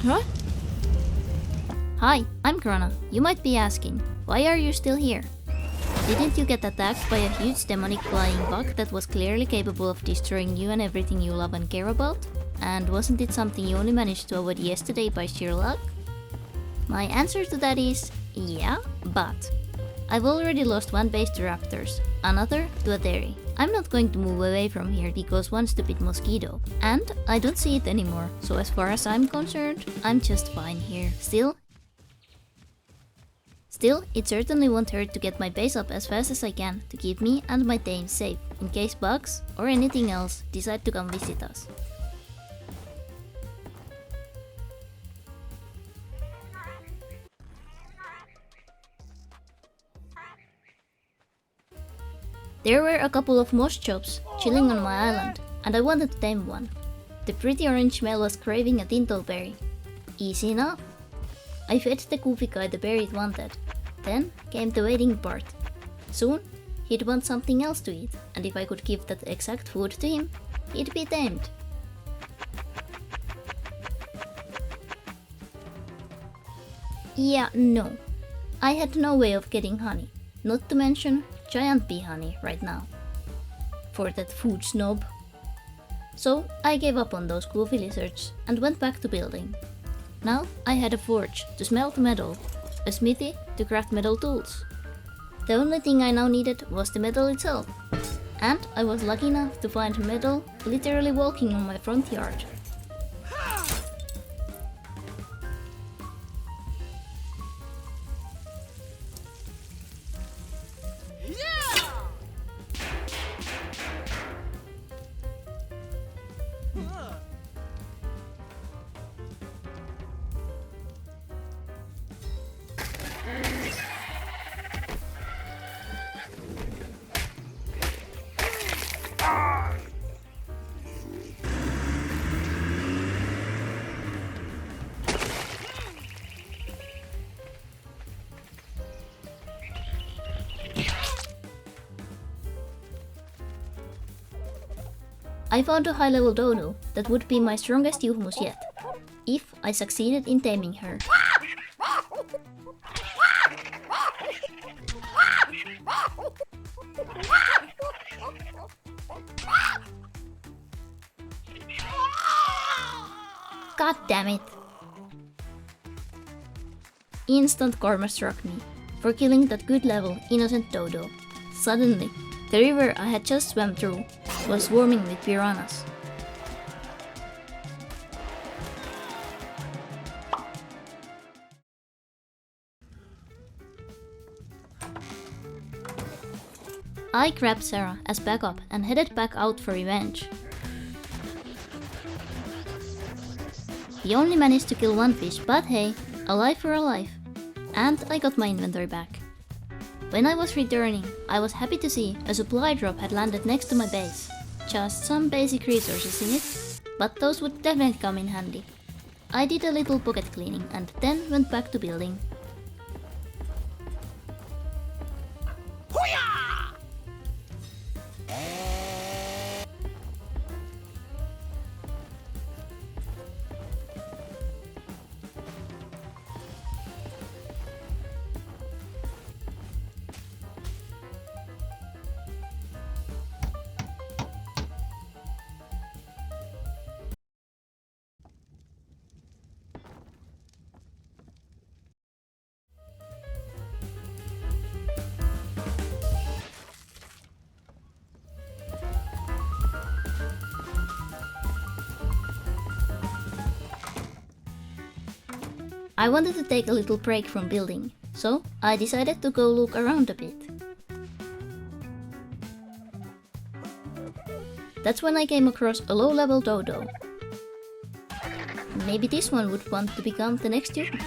Huh? Hi, I'm Grana. You might be asking, why are you still here? Didn't you get attacked by a huge demonic flying bug that was clearly capable of destroying you and everything you love and care about? And wasn't it something you only managed to avoid yesterday by sheer luck? My answer to that is, yeah, but I've already lost one base to raptors, another to a dairy. I'm not going to move away from here because one stupid mosquito. And I don't see it anymore, so as far as I'm concerned, I'm just fine here. Still, it certainly won't hurt to get my base up as fast as I can to keep me and my dames safe, in case bugs, or anything else, decide to come visit us. There were a couple of moss chops chilling on my island, and I wanted to tame one. The pretty orange male was craving a tintleberry. Easy enough. I fed the goofy guy the berry it wanted. Then came the waiting part. Soon, he'd want something else to eat, and if I could give that exact food to him, he'd be tamed. Yeah, no. I had no way of getting honey, not to mention giant bee honey right now. For that food snob. So I gave up on those goofy lizards and went back to building. Now I had a forge to smelt metal, a smithy to craft metal tools. The only thing I now needed was the metal itself. And I was lucky enough to find metal literally walking on my front yard. I found a high-level dodo that would be my strongest yuhmus yet, if I succeeded in taming her. God damn it! Instant karma struck me for killing that good level innocent dodo. Suddenly, the river I had just swam through was swarming with piranhas. I grabbed Sarah as backup and headed back out for revenge. He only managed to kill one fish, but hey, a life for a life. And I got my inventory back. When I was returning, I was happy to see a supply drop had landed next to my base. Just some basic resources in it, but those would definitely come in handy. I did a little pocket cleaning and then went back to building. I wanted to take a little break from building, so I decided to go look around a bit. That's when I came across a low-level dodo. Maybe this one would want to become the next human.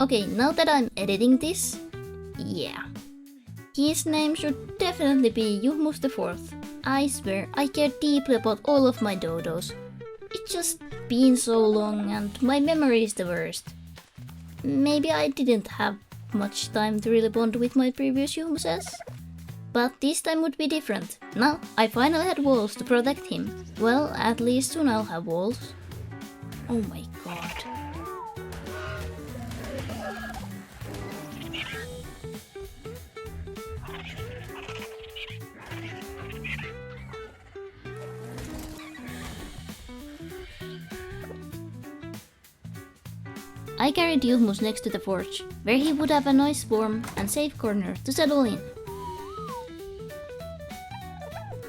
Okay, now that I'm editing this, yeah. His name should definitely be Yuhmus the 4th. I swear, I care deeply about all of my dodos. It's just been so long and my memory is the worst. Maybe I didn't have much time to really bond with my previous Yuhmuses? But this time would be different. Now I finally had walls to protect him. Well, at least soon I'll have walls. Oh my god. I carried Yilmus next to the forge, where he would have a nice warm and safe corner to settle in.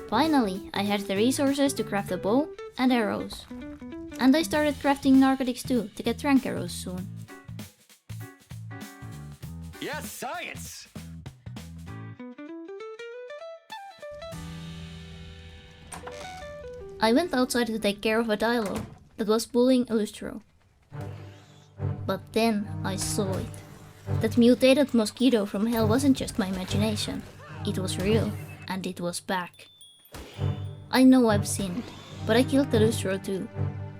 Finally, I had the resources to craft a bow and arrows. And I started crafting narcotics too, to get rank arrows soon. Yes, science! I went outside to take care of a Dyalla that was bullying a Lustro. But then I saw it. That mutated mosquito from hell wasn't just my imagination. It was real, and it was back. I know I've sinned, but I killed the Lustro too.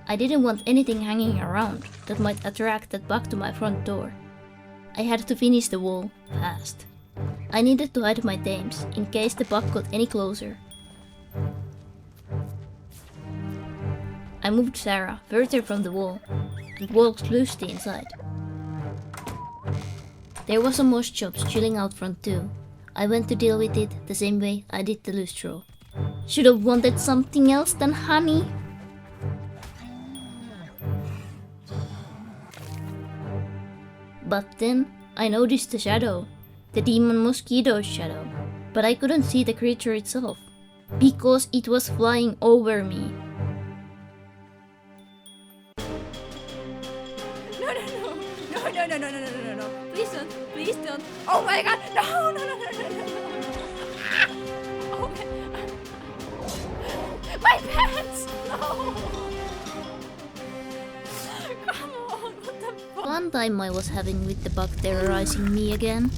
I didn't want anything hanging around that might attract that bug to my front door. I had to finish the wall fast. I needed to hide my tames in case the bug got any closer. I moved Sarah further from the wall and walked loosely inside. There was a moss chops chilling out front too. I went to deal with it the same way I did the Lustro. Should have wanted something else than honey. But then I noticed the shadow, the demon mosquito's shadow, but I couldn't see the creature itself because it was flying over me. No, please don't. Oh my god, no. Oh my pants, no. Come on, what the fuck? One time I was having with the bug terrorizing me again.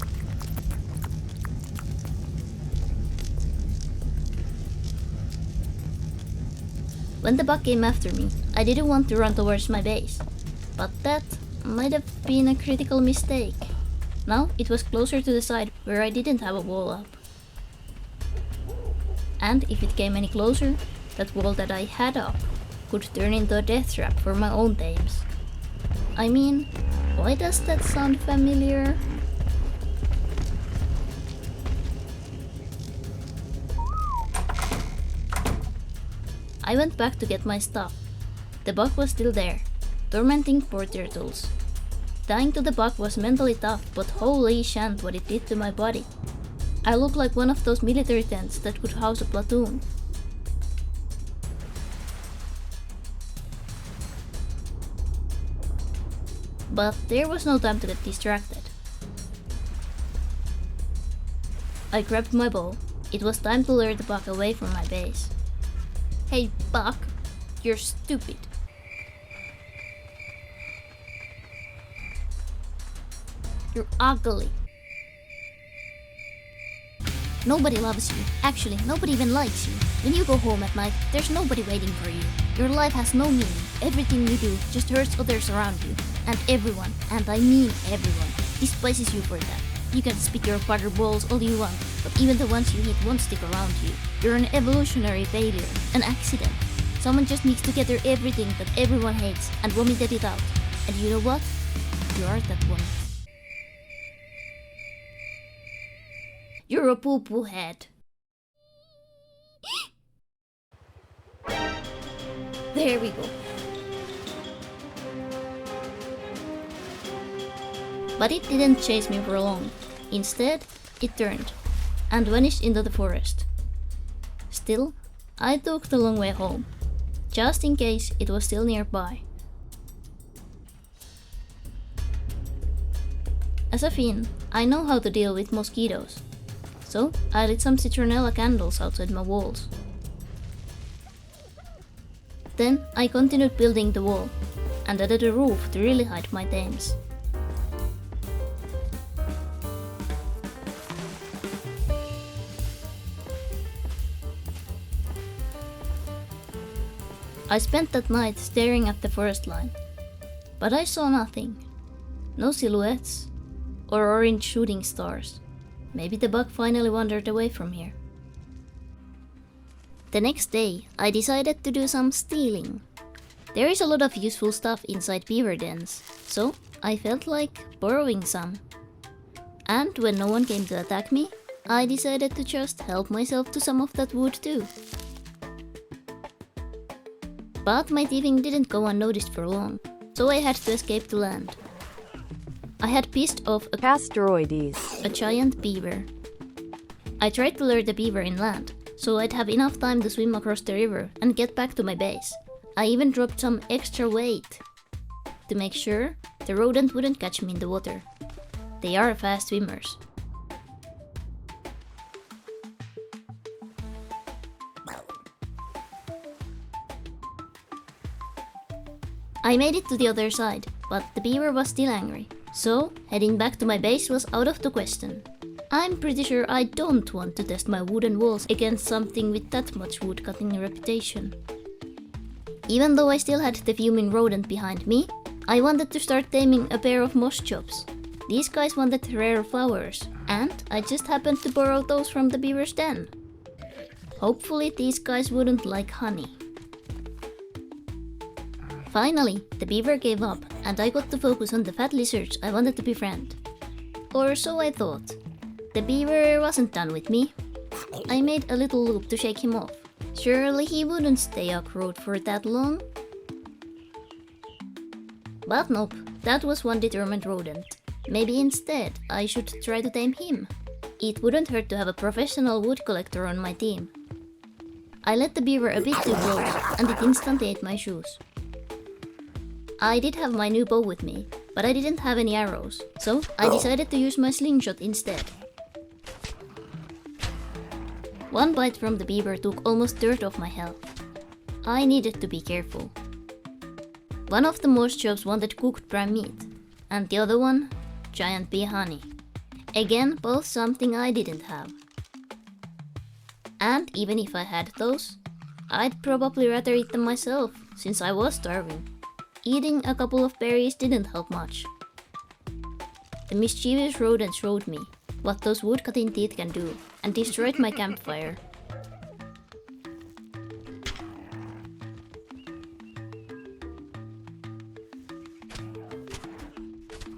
When the bug came after me, I didn't want to run towards my base, but that might have been a critical mistake. Now it was closer to the side where I didn't have a wall up. And if it came any closer, that wall that I had up could turn into a death trap for my own tames. I mean, why does that sound familiar? I went back to get my stuff. The bug was still there, tormenting poor turtles. Dying to the bug was mentally tough, but holy shant what it did to my body. I looked like one of those military tents that could house a platoon. But there was no time to get distracted. I grabbed my bow. It was time to lure the bug away from my base. Hey bug, you're stupid. You're ugly. Nobody loves you. Actually, nobody even likes you. When you go home at night, there's nobody waiting for you. Your life has no meaning. Everything you do just hurts others around you. And everyone, and I mean everyone, despises you for that. You can spit your butter balls all you want, but even the ones you hit won't stick around you. You're an evolutionary failure, an accident. Someone just mixed together everything that everyone hates and vomited it out. And you know what? You are that one. You're a poo-poo head. There we go. But it didn't chase me for long. Instead, it turned and vanished into the forest. Still, I took the long way home, just in case it was still nearby. As a Finn, I know how to deal with mosquitoes. So I lit some citronella candles outside my walls. Then I continued building the wall and added a roof to really hide my tames. I spent that night staring at the forest line, but I saw nothing. No silhouettes or orange shooting stars. Maybe the bug finally wandered away from here. The next day, I decided to do some stealing. There is a lot of useful stuff inside beaver dens, so I felt like borrowing some. And when no one came to attack me, I decided to just help myself to some of that wood too. But my thieving didn't go unnoticed for long, so I had to escape to land. I had pissed off a giant beaver. I tried to lure the beaver inland, so I'd have enough time to swim across the river and get back to my base. I even dropped some extra weight to make sure the rodent wouldn't catch me in the water. They are fast swimmers. I made it to the other side, but the beaver was still angry, so heading back to my base was out of the question. I'm pretty sure I don't want to test my wooden walls against something with that much woodcutting reputation. Even though I still had the fuming rodent behind me, I wanted to start taming a pair of moss chops. These guys wanted rare flowers, and I just happened to borrow those from the beaver's den. Hopefully these guys wouldn't like honey. Finally, the beaver gave up, and I got to focus on the fat lizards I wanted to befriend. Or so I thought. The beaver wasn't done with me. I made a little loop to shake him off. Surely he wouldn't stay ARK for that long. But nope, that was one determined rodent. Maybe instead I should try to tame him. It wouldn't hurt to have a professional wood collector on my team. I let the beaver a bit too close, and it instantly ate my shoes. I did have my new bow with me, but I didn't have any arrows, so I decided to use my slingshot instead. One bite from the beaver took almost dirt off my health. I needed to be careful. One of the moss chops wanted cooked prime meat, and the other one, giant bee honey. Again, both something I didn't have. And even if I had those, I'd probably rather eat them myself, since I was starving. Eating a couple of berries didn't help much. The mischievous rodent showed me what those woodcutting teeth can do, and destroyed my campfire.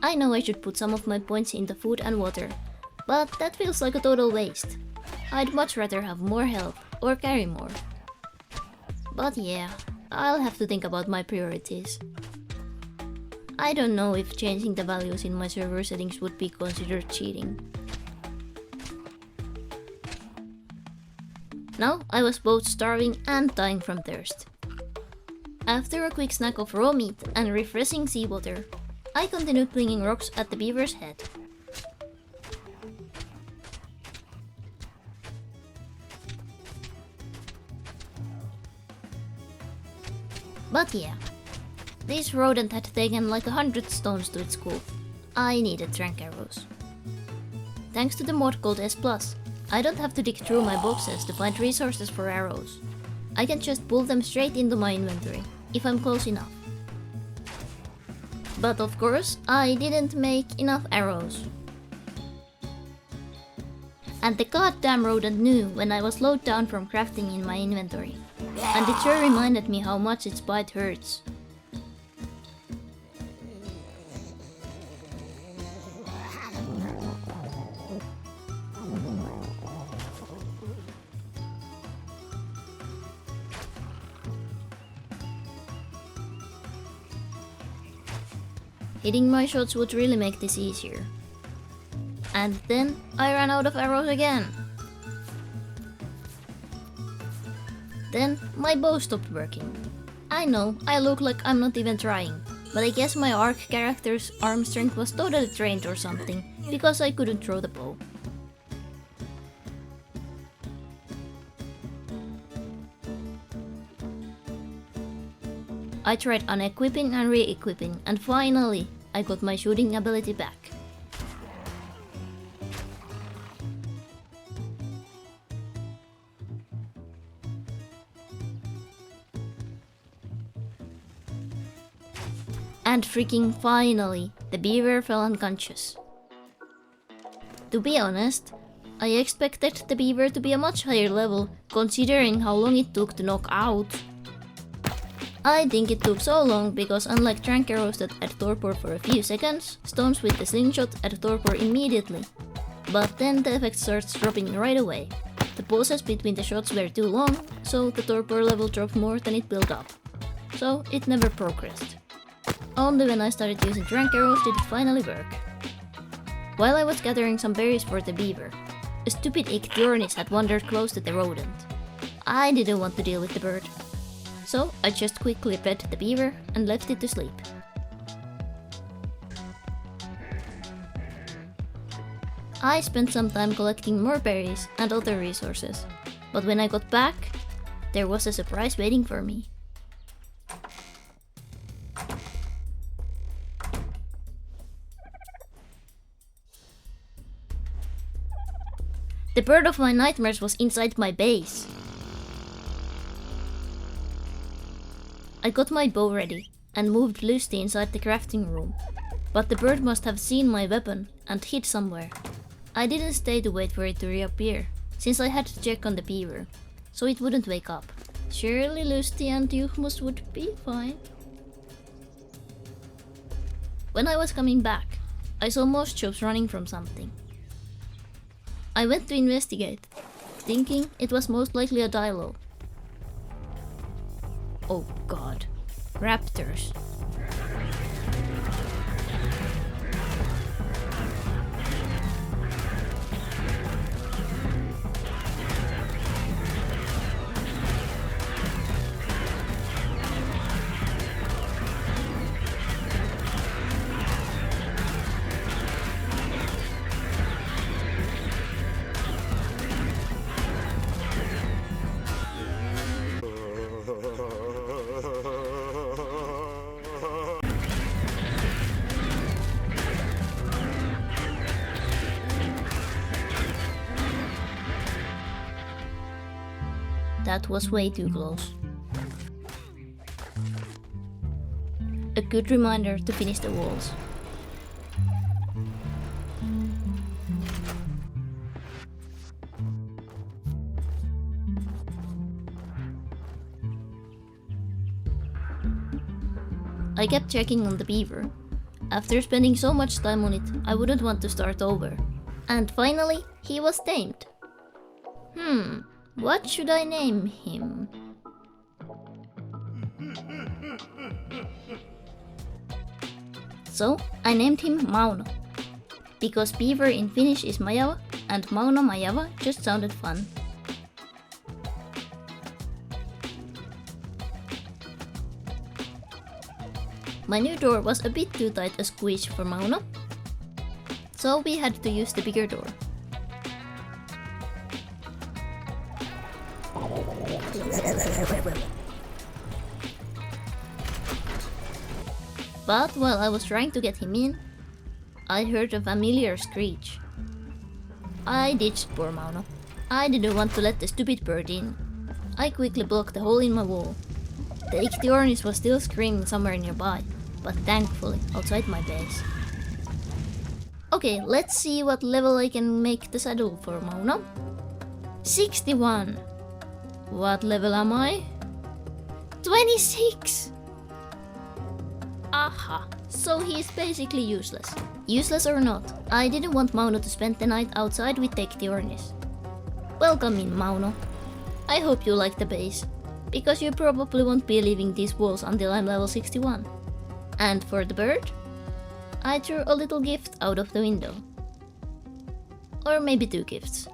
I know I should put some of my points into food and water, but that feels like a total waste. I'd much rather have more health or carry more. But yeah, I'll have to think about my priorities. I don't know if changing the values in my server settings would be considered cheating. Now I was both starving and dying from thirst. After a quick snack of raw meat and refreshing seawater, I continued flinging rocks at the beaver's head. But yeah, this rodent had taken like 100 stones to its skull. I needed trank arrows. Thanks to the mod called S+, I don't have to dig through my boxes to find resources for arrows. I can just pull them straight into my inventory, if I'm close enough. But of course, I didn't make enough arrows. And the goddamn rodent knew when I was slowed down from crafting in my inventory. And it sure reminded me how much its bite hurts. Hitting my shots would really make this easier. And then I ran out of arrows again. Then my bow stopped working. I know, I look like I'm not even trying, but I guess my ARK character's arm strength was totally trained or something, because I couldn't throw the bow. I tried unequipping and re-equipping, and finally, I got my shooting ability back. And freaking finally, the beaver fell unconscious. To be honest, I expected the Beaver to be a much higher level, considering how long it took to knock out. I think it took so long because unlike trank arrows that add torpor for a few seconds, stones with the slingshot add torpor immediately. But then the effect starts dropping right away. The pauses between the shots were too long, so the torpor level dropped more than it built up. So it never progressed. Only when I started using trank arrows did it finally work. While I was gathering some berries for the Beaver, a stupid Ichthyornis had wandered close to the rodent. I didn't want to deal with the bird. So I just quickly fed the Beaver and left it to sleep. I spent some time collecting more berries and other resources, but when I got back, there was a surprise waiting for me. The bird of my nightmares was inside my base. I got my bow ready and moved Lusty inside the crafting room, but the bird must have seen my weapon and hid somewhere. I didn't stay to wait for it to reappear, since I had to check on the Beaver, so it wouldn't wake up. Surely Lusty and Yuhmus would be fine. When I was coming back, I saw most troops running from something. I went to investigate, thinking it was most likely a Dyalla. Oh god, raptors. That was way too close. A good reminder to finish the walls. I kept checking on the Beaver. After spending so much time on it, I wouldn't want to start over. And finally, he was tamed. What should I name him? So, I named him Mauno. Because Beaver in Finnish is Majava, and Mauno Majava just sounded fun. My new door was a bit too tight a squeeze for Mauno, so we had to use the bigger door. But while I was trying to get him in, I heard a familiar screech. I ditched poor Mauno. I didn't want to let the stupid bird in. I quickly blocked the hole in my wall. The Ichthyornis was still screaming somewhere nearby, but thankfully outside my base. Okay, let's see what level I can make the saddle for Mauno. 61. What level am I? 26! Aha, so he's basically useless. Useless or not, I didn't want Mauno to spend the night outside with the Ichthyornis. Welcome in, Mauno. I hope you like the base, because you probably won't be leaving these walls until I'm level 61. And for the bird, I threw a little gift out of the window. Or maybe two gifts.